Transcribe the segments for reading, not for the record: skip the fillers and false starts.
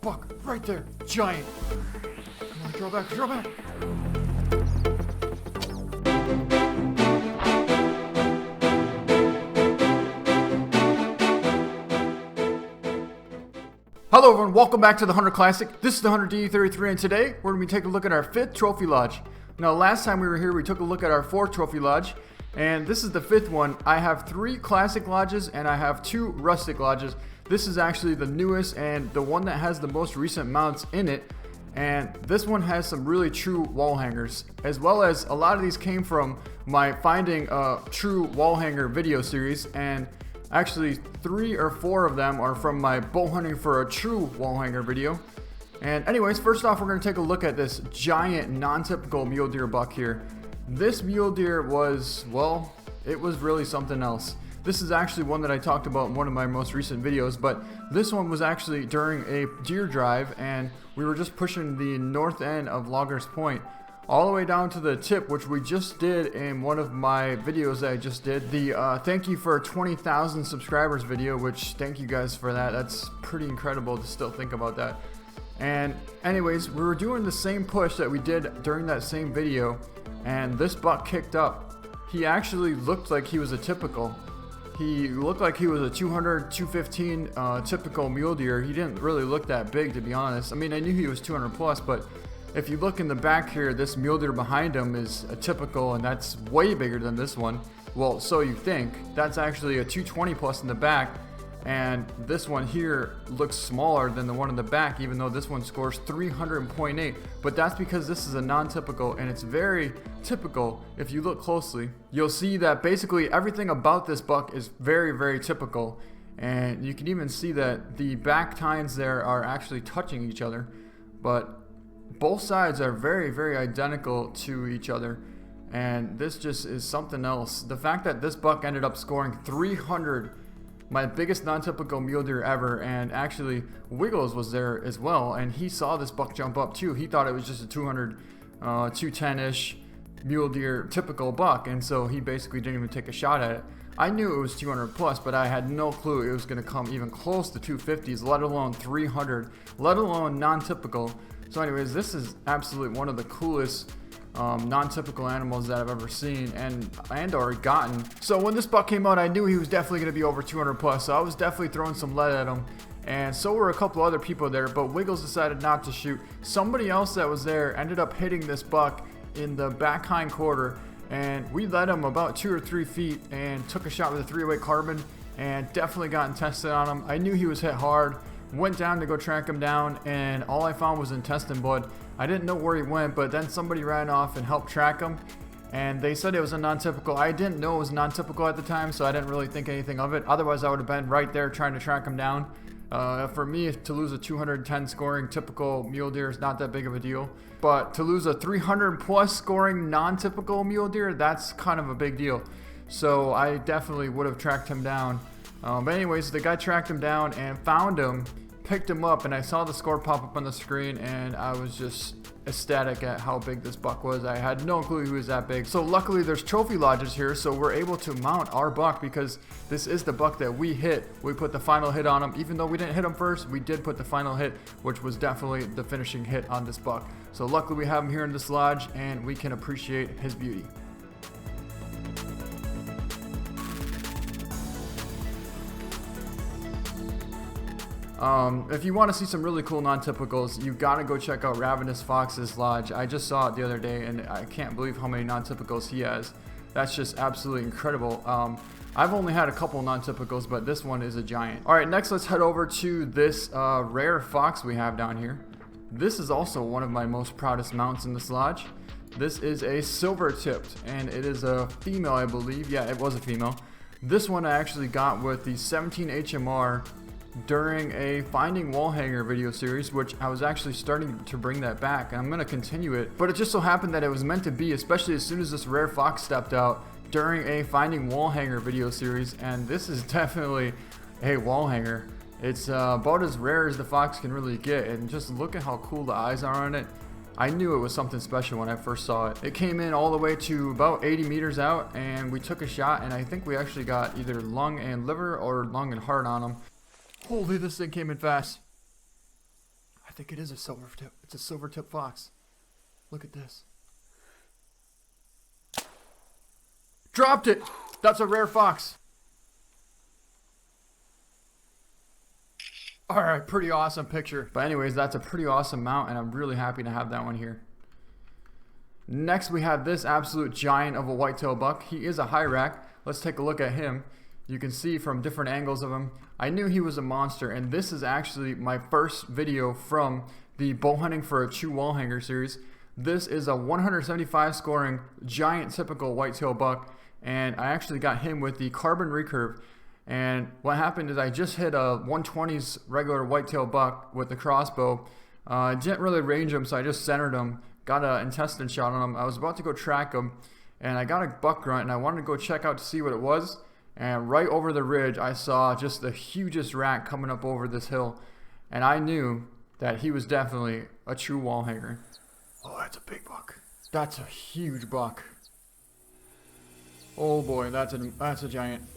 Buck, right there. Giant. Come on, draw back, draw back. Hello everyone, welcome back to the Hunter Classic. This is the Hunter D33 and today we're going to be taking a look at our 5th trophy lodge. Now last time we were here we took a look at our 4th trophy lodge and this is the 5th one. I have 3 classic lodges and I have 2 rustic lodges. This is actually the newest and the one that has the most recent mounts in it, and this one has some really true wall hangers, as well as a lot of these came from my finding a true wall hanger video series, and actually 3 or 4 of them are from my bow hunting for a true wall hanger video. And anyways, first off we're going to take a look at this giant non-typical mule deer buck here. This mule deer was, well, it was really something else. This is actually one that I talked about in one of my most recent videos, but this one was actually during a deer drive and we were just pushing the north end of Loggers Point all the way down to the tip, which we just did in one of my videos that I just did. The thank you for 20,000 subscribers video, which thank you guys for that. That's pretty incredible to still think about that. And anyways, we were doing the same push that we did during that same video, and this buck kicked up. He actually looked like he was a typical. He looked like he was a 200, 215 typical mule deer. He didn't really look that big, to be honest. I mean, I knew he was 200 plus, but if you look in the back here, this mule deer behind him is a typical, and that's way bigger than this one. Well, so you think. That's actually a 220 plus in the back, and this one here looks smaller than the one in the back, even though this one scores 300.8. But that's because this is a non-typical, and it's very typical. If you look closely, you'll see that basically everything about this buck is very, very typical, and you can even see that the back tines there are actually touching each other, but both sides are very, very identical to each other, and this just is something else. The fact that this buck ended up scoring 300, my biggest non-typical mule deer ever, and actually Wiggles was there as well, and he saw this buck jump up too. He thought it was just a 200, 210-ish mule deer typical buck, and so he basically didn't even take a shot at it. I knew it was 200 plus, but I had no clue it was going to come even close to 250s, let alone 300, let alone non-typical. So anyways, this is absolutely one of the coolest non-typical animals that I've ever seen and or gotten. So when this buck came out, I knew he was definitely going to be over 200 plus, so I was definitely throwing some lead at him, and so were a couple other people there, but Wiggles decided not to shoot. Somebody else that was there ended up hitting this buck in the back hind quarter, and we led him about 2 or 3 feet and took a shot with a 308 carbon and definitely got tested on him. I knew he was hit hard, went down to go track him down, and all I found was intestine blood. I didn't know where he went, but then somebody ran off and helped track him, and they said it was a non-typical. I didn't know it was non-typical at the time, so I didn't really think anything of it. Otherwise I would have been right there trying to track him down. For me, to lose a 210 scoring typical mule deer is not that big of a deal, but to lose a 300 plus scoring non-typical mule deer, that's kind of a big deal. So I definitely would have tracked him down. But anyways, the guy tracked him down and found him, picked him up, and I saw the score pop up on the screen, and I was just ecstatic at how big this buck was. I had no clue he was that big. So luckily there's trophy lodges here, so we're able to mount our buck because this is the buck that we hit. We put the final hit on him. Even though we didn't hit him first, we did put the final hit, which was definitely the finishing hit on this buck. So luckily we have him here in this lodge and we can appreciate his beauty. If you want to see some really cool non-typicals, you gotta go check out Ravenous Fox's lodge. I just saw it the other day and I can't believe how many non-typicals he has. That's just absolutely incredible. I've only had a couple non-typicals, but this one is a giant. Alright, next let's head over to this rare fox we have down here. This is also one of my most proudest mounts in this lodge. This is a silver tipped, and it is a female, I believe. Yeah, it was a female. This one I actually got with the 17 HMR during a finding wall hanger video series, which I was actually starting to bring that back, and I'm going to continue it, but it just so happened that it was meant to be, especially as soon as this rare fox stepped out during a finding wall hanger video series, and this is definitely a wall hanger. It's about as rare as the fox can really get, and just look at how cool the eyes are on it. I knew it was something special when I first saw it. It came in all the way to about 80 meters out, and we took a shot, and I think we actually got either lung and liver or lung and heart on him. Holy, this thing came in fast. think it is a silver tip. It's a silver tip fox. Look at this. Dropped it. That's a rare fox. All right, pretty awesome picture. But anyways, that's a pretty awesome mount, and I'm really happy to have that one here. Next, we have this absolute giant of a whitetail buck. He is a high rack. Let's take a look at him. You can see from different angles of him. I knew he was a monster, and this is actually my first video from the bow hunting for a true wall hanger series. This is a 175 scoring giant typical whitetail buck, and I actually got him with the carbon recurve. And what happened is I just hit a 120s regular whitetail buck with the crossbow. Didn't really range him, so I just centered him. Got an intestine shot on him. I was about to go track him, and I got a buck grunt, and I wanted to go check out to see what it was. And right over the ridge, I saw just the hugest rack coming up over this hill, and I knew that he was definitely a true wall hanger. Oh, that's a big buck. That's a huge buck. Oh boy, that's a giant.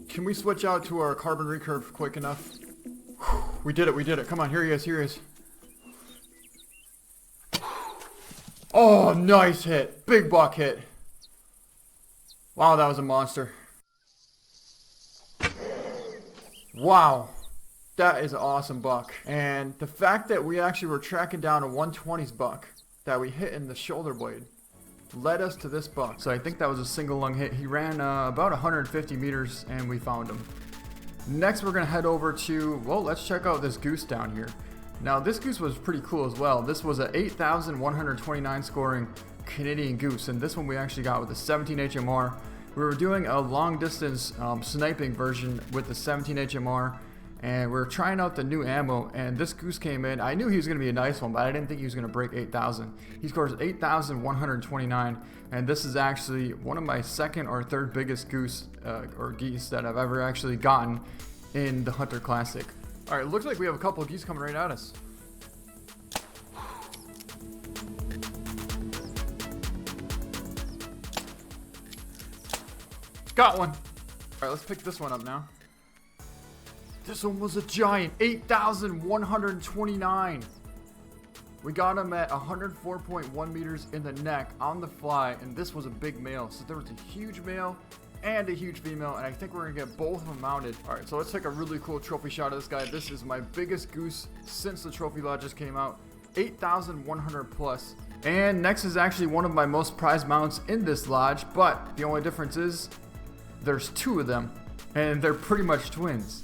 Can we switch out to our carbon recurve quick enough? We did it. Come on, here he is. Oh, nice hit. Big buck hit. Wow, that was a monster. Wow. That is an awesome buck. And the fact that we actually were tracking down a 120s buck that we hit in the shoulder blade led us to this buck. So I think that was a single lung hit. He ran about 150 meters and we found him. Next, we're going to head over to, well, let's check out this goose down here. Now, this goose was pretty cool as well. This was a 8,129 scoring Canadian goose, and this one we actually got with a 17 HMR. We were doing a long distance sniping version with the 17 HMR, and we were trying out the new ammo, and this goose came in. I knew he was going to be a nice one, but I didn't think he was going to break 8,000. He scores 8,129, and this is actually one of my second or third biggest goose or geese that I've ever actually gotten in the Hunter Classic. All right, looks like we have a couple of geese coming right at us. Got one. All right, let's pick this one up now. This one was a giant, 8,129. We got him at 104.1 meters in the neck on the fly, and this was a big male. So there was a huge male and a huge female, and I think we're gonna get both of them mounted. All right, so let's take a really cool trophy shot of this guy. This is my biggest goose since the trophy lodge just came out, 8,100 plus. And next is actually one of my most prized mounts in this lodge, but the only difference is there's two of them, and they're pretty much twins.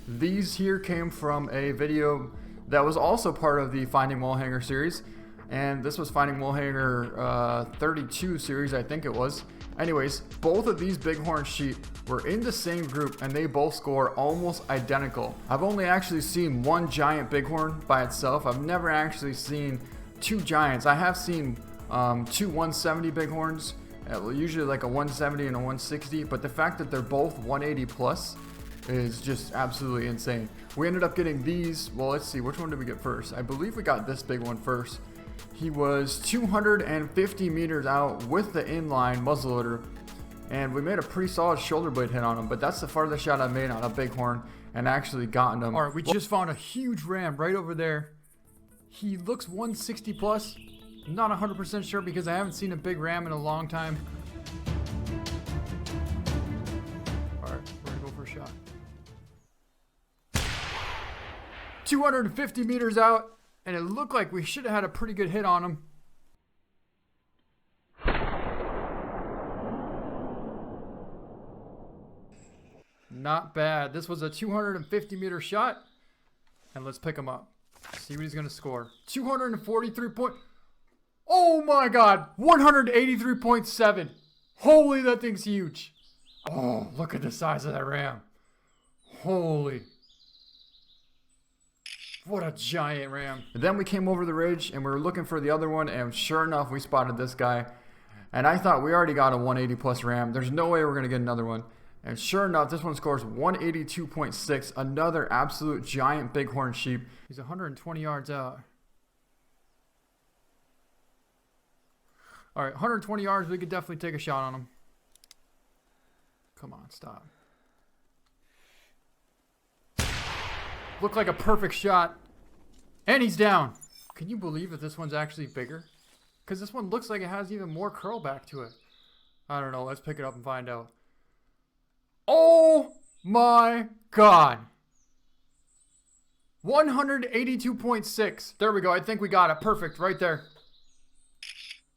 These here came from a video that was also part of the Finding Wall Hanger series, and this was Finding Wall Hanger 32 series, I think it was. Anyways, both of these bighorn sheep were in the same group, and they both score almost identical. I've only actually seen one giant bighorn by itself. I've never actually seen two giants. I have seen two 170 bighorns, usually like a 170 and a 160, but the fact that they're both 180 plus is just absolutely insane. We ended up getting these. Well, let's see, which one did we get first? I believe we got this big one first. He was 250 meters out with the inline muzzleloader, and we made a pretty solid shoulder blade hit on him, but that's the farthest shot I made on a bighorn and actually gotten him. All right, we just found a huge ram right over there. He looks 160 plus. I'm not 100% sure because I haven't seen a big ram in a long time. All right, we're gonna go for a shot. 250 meters out, and it looked like we should have had a pretty good hit on him. Not bad. This was a 250 meter shot, and let's pick him up. See what he's gonna score. 243 point. Oh my God, 183.7. Holy, that thing's huge. Oh, look at the size of that ram. Holy. What a giant ram. And then we came over the ridge and we were looking for the other one, and sure enough, we spotted this guy. And I thought we already got a 180 plus ram. There's no way we're gonna get another one. And sure enough, this one scores 182.6. Another absolute giant bighorn sheep. He's 120 yards out. All right, 120 yards, we could definitely take a shot on him. Come on, stop. Looked like a perfect shot. And he's down. Can you believe that this one's actually bigger? Because this one looks like it has even more curl back to it. I don't know. Let's pick it up and find out. Oh my god. 182.6. There we go. I think we got it. Perfect. Right there.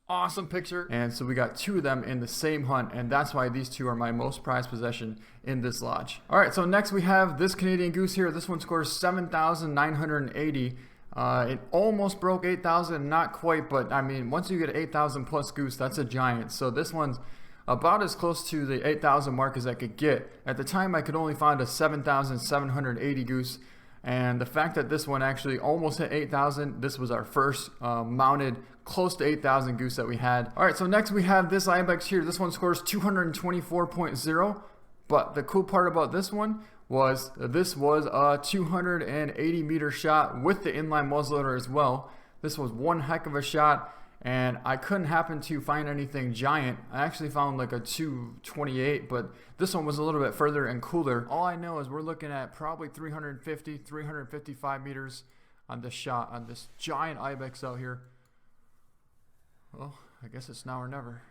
Awesome picture. And so we got two of them in the same hunt, and that's why these two are my most prized possession in this lodge. All right, so next we have this Canadian goose here. This one scores 7,980. It almost broke 8,000, not quite, but I mean, once you get 8,000 plus goose, that's a giant. So this one's about as close to the 8,000 mark as I could get. At the time, I could only find a 7,780 goose. And the fact that this one actually almost hit 8,000, this was our first mounted close to 8,000 goose that we had. All right, so next we have this ibex here. This one scores 224.0. But the cool part about this one was this was a 280 meter shot with the inline muzzleloader as well. This was one heck of a shot, and I couldn't happen to find anything giant. I actually found like a 228, but this one was a little bit further and cooler. All I know is we're looking at probably 350, 355 meters on this shot, on this giant ibex out here. Well, I guess it's now or never.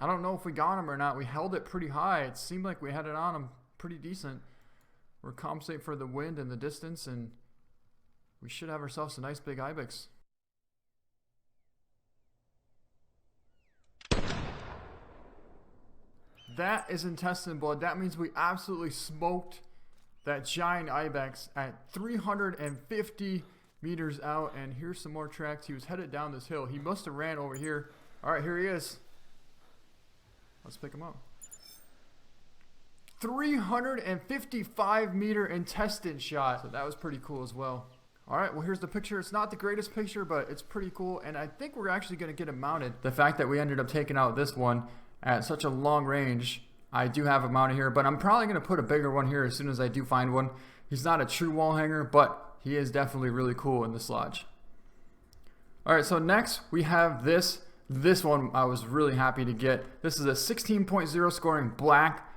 I don't know if we got him or not. We held it pretty high. It seemed like we had it on him pretty decent. We're compensating for the wind and the distance, and we should have ourselves a nice big ibex. That is intestine blood. That means we absolutely smoked that giant ibex at 350 meters out. And here's some more tracks. He was headed down this hill. He must have ran over here. All right, here he is. Let's pick him up. 355 meter intestine shot. So that was pretty cool as well. All right, well, here's the picture. It's not the greatest picture, but it's pretty cool. And I think we're actually going to get him mounted. The fact that we ended up taking out this one at such a long range, I do have him mounted here, but I'm probably going to put a bigger one here as soon as I do find one. He's not a true wall hanger, but he is definitely really cool in this lodge. All right, so next we have this. This one I was really happy to get. This is a 16.0 scoring black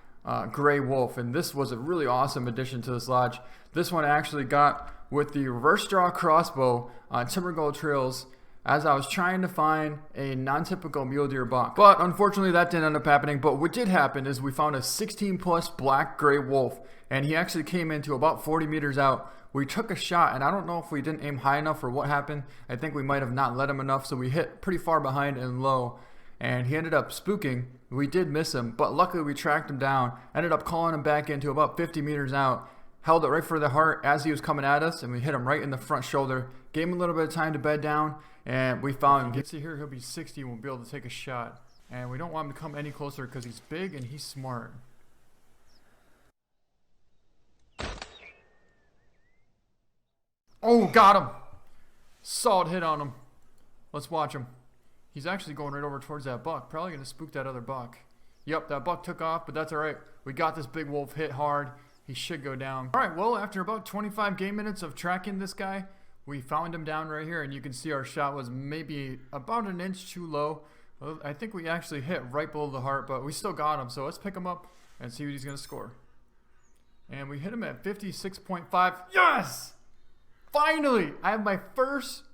gray wolf, and this was a really awesome addition to this lodge. This one I actually got with the reverse draw crossbow on Timber Gold Trails as I was trying to find a non-typical mule deer buck. But unfortunately that didn't end up happening. But what did happen is we found a 16 plus black gray wolf, and he actually came into about 40 meters out. We took a shot, and I don't know if we didn't aim high enough or what happened. I think we might have not let him enough, so we hit pretty far behind and low, and he ended up spooking. We did miss him, but luckily we tracked him down, ended up calling him back into about 50 meters out, held it right for the heart as he was coming at us, and we hit him right in the front shoulder. Gave him a little bit of time to bed down, and we found him. You can see here he'll be 60 and we'll be able to take a shot. And we don't want him to come any closer because he's big and he's smart. Oh, got him. Solid hit on him. Let's watch him. He's actually going right over towards that buck. Probably going to spook that other buck. Yep, that buck took off, but that's all right. We got this big wolf hit hard. He should go down. All right, well, after about 25 game minutes of tracking this guy, we found him down right here, and you can see our shot was maybe about an inch too low. I think we actually hit right below the heart, but we still got him. So let's pick him up and see what he's going to score. And we hit him at 56.5. Yes! Finally, I have my first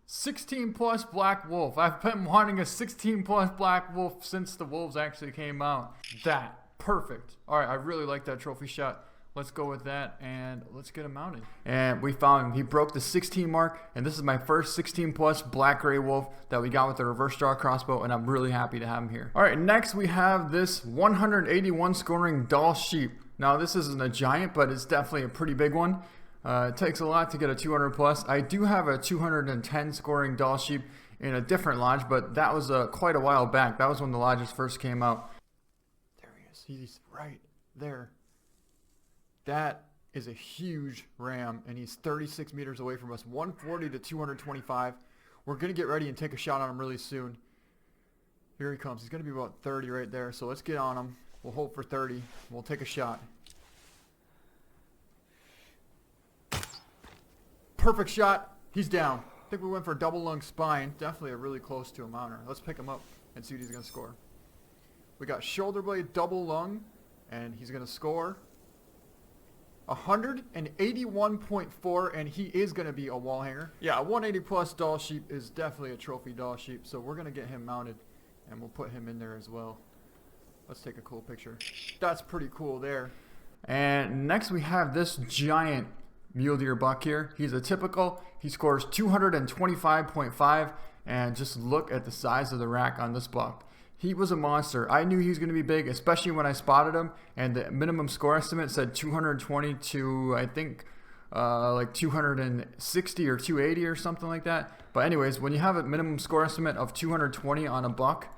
16 plus black wolf. I've been wanting a 16 plus black wolf since the wolves actually came out. That, perfect. All right, I really like that trophy shot. Let's go with that, and let's get him mounted. And we found him. He broke the 16 mark, and this is my first 16 plus black gray wolf that we got with the reverse draw crossbow, and I'm really happy to have him here. All right, next we have this 181 scoring Dall sheep. Now this isn't a giant, but it's definitely a pretty big one. It takes a lot to get a 200 plus. I do have a 210 scoring Dall sheep in a different lodge, but that was quite a while back. That was when the lodges first came out. There he is. He's right there. That is a huge ram, and he's 36 meters away from us, 140 to 225. We're going to get ready and take a shot on him really soon. Here he comes. He's going to be about 30 right there, so let's get on him. We'll hold for 30. We'll take a shot. Perfect shot. He's down. think we went for double lung spine. Definitely a really close to a mounter. Let's pick him up and see what he's going to score. We got shoulder blade double lung, and he's going to score 181.4, and he is going to be a wall hanger. Yeah, a 180 plus Dall sheep is definitely a trophy Dall sheep, so we're going to get him mounted, and we'll put him in there as well. Let's take a cool picture. That's pretty cool there. And next we have this giant mule deer buck here. He's a typical. He scores 225.5, and just look at the size of the rack on this buck. He was a monster. I knew he was going to be big, especially when I spotted him, and the minimum score estimate said 220 to, I think, like 260 or 280 or something like that. But anyways, when you have a minimum score estimate of 220 on a buck,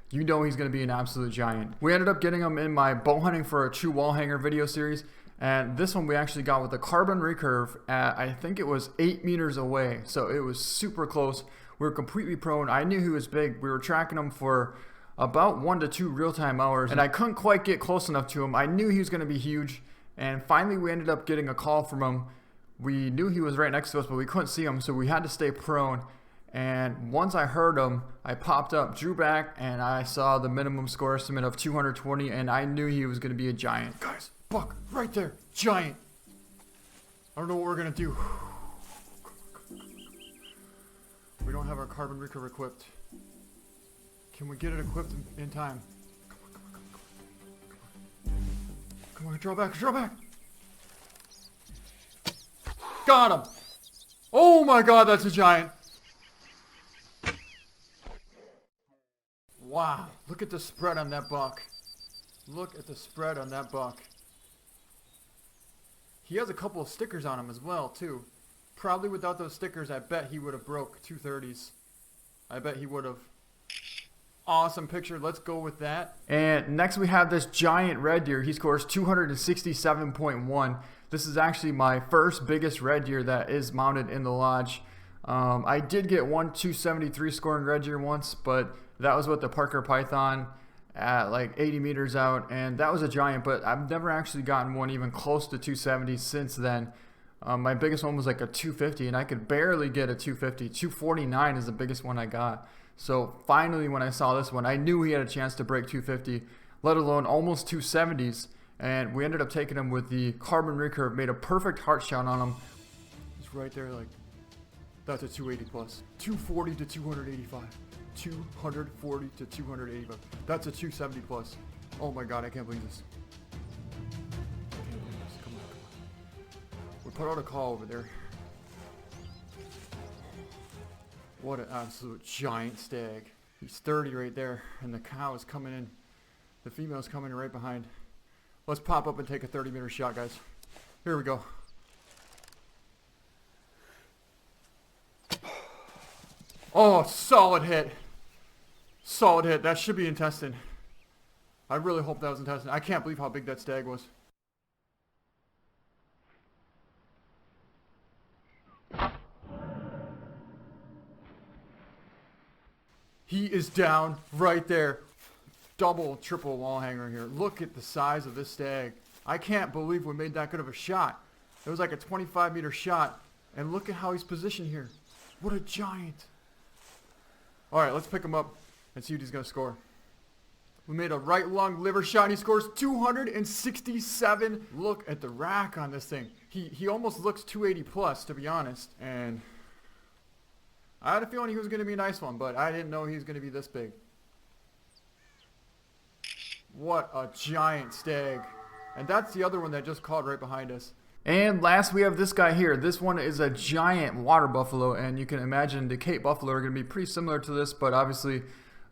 you know he's going to be an absolute giant. We ended up getting him in my bow hunting for a true wall hanger video series, and this one we actually got with a carbon recurve at, I think it was 8 meters away, so it was super close. We were completely prone. I knew he was big. We were tracking him for about 1 to 2 real-time hours, and I couldn't quite get close enough to him. I knew he was going to be huge, and finally we ended up getting a call from him. We knew he was right next to us, but we couldn't see him, so we had to stay prone. And once I heard him, I popped up, drew back, and I saw the minimum score estimate of 220, and I knew he was going to be a giant. Guys, buck, right there, giant. I don't know what we're going to do. We don't have our carbon recurve equipped. Can we get it equipped in time? Come on, draw back, draw back. Got him. Oh my god, that's a giant. Wow, look at the spread on that buck. Look at the spread on that buck. He has a couple of stickers on him as well, too. Probably without those stickers, I bet he would have broke 230s. I bet he would have. Awesome picture. Let's go with that. And next we have this giant red deer. He scores 267.1. This is actually my first biggest red deer that is mounted in the lodge. I did get one 273 scoring red deer once, but that was with the Parker Python at like 80 meters out, and that was a giant, but I've never actually gotten one even close to 270 since then. My biggest one was like a 250, and I could barely get a 250. 249 is the biggest one I got. So finally, when I saw this one, I knew he had a chance to break 250, let alone almost 270s. And we ended up taking him with the carbon recurve, made a perfect heart shot on him. It's right there, like, that's a 280 plus. 240 to 285. 240 to 285. That's a 270 plus. Oh my god, I can't believe this. I can't believe this. Come on, come on. We put out a call over there. What an absolute giant stag. He's 30 right there, and the cow is coming in. The female's coming right behind. Let's pop up and take a 30-meter shot, guys. Here we go. Oh, solid hit. Solid hit. That should be intestine. I really hope that was intestine. I can't believe how big that stag was. He is down right there. Double, triple wall hanger here. Look at the size of this stag. I can't believe we made that good of a shot. It was like a 25-meter shot. And look at how he's positioned here. What a giant. All right, let's pick him up and see what he's going to score. We made a right lung liver shot, and he scores 267. Look at the rack on this thing. He almost looks 280 plus, to be honest. And I had a feeling he was going to be a nice one, but I didn't know he was going to be this big. What a giant stag. And that's the other one that just called right behind us. And last we have this guy here. This one is a giant water buffalo, and you can imagine the Cape buffalo are going to be pretty similar to this, but obviously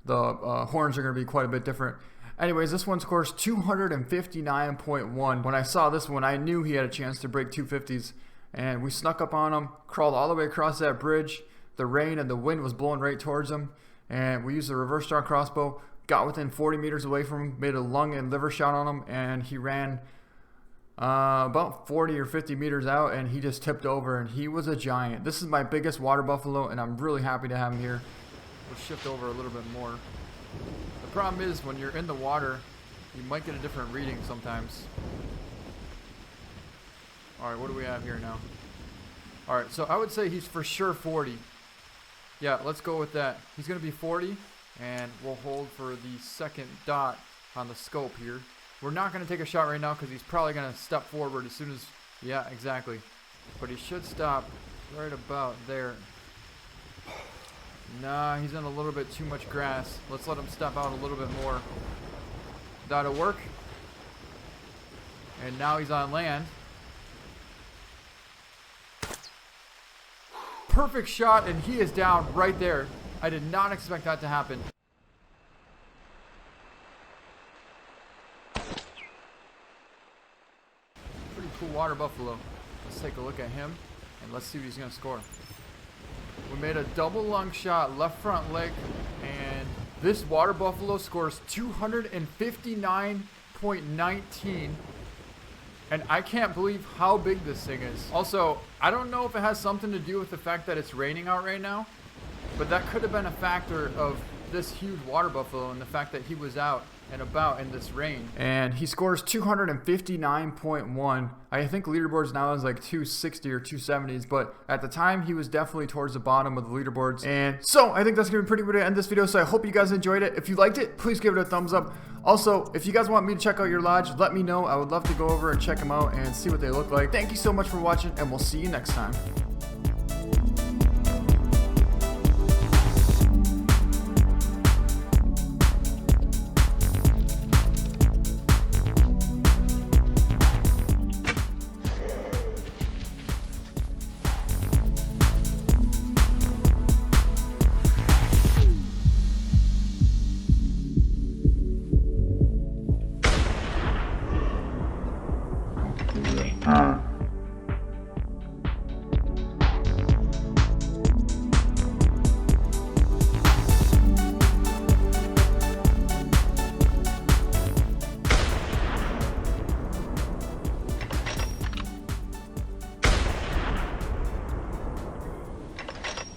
the horns are going to be quite a bit different. Anyways, this one scores 259.1. When I saw this one, I knew he had a chance to break 250s, and we snuck up on him, crawled all the way across that bridge. The rain and the wind was blowing right towards him, and we used a reverse draw crossbow, got within 40 meters away from him, made a lung and liver shot on him, and he ran about 40 or 50 meters out, and he just tipped over, and he was a giant. This is my biggest water buffalo, and I'm really happy to have him here. We'll shift over a little bit more. The problem is when you're in the water, you might get a different reading sometimes. All right, what do we have here now? All right, so I would say he's for sure 40. Yeah, let's go with that. He's going to be 40, and we'll hold for the second dot on the scope here. We're not going to take a shot right now because he's probably going to step forward as soon as... Yeah, exactly. But he should stop right about there. Nah, he's in a little bit too much grass. Let's let him step out a little bit more. That'll work. And now he's on land. Perfect shot, and he is down right there. I did not expect that to happen. Pretty cool water buffalo. Let's take a look at him, and let's see what he's going to score. We made a double lung shot, left front leg, and this water buffalo scores 259.19. And I can't believe how big this thing is. Also, I don't know if it has something to do with the fact that it's raining out right now, but that could have been a factor of this huge water buffalo and the fact that he was out and about in this rain. And he scores 259.1. I think leaderboards now is like 260 or 270s, but at the time he was definitely towards the bottom of the leaderboards. And so I think that's gonna be pretty good to end this video. So I hope you guys enjoyed it. If you liked it, please give it a thumbs up. Also, if you guys want me to check out your lodge, let me know. I would love to go over and check them out and see what they look like. Thank you so much for watching, and we'll see you next time.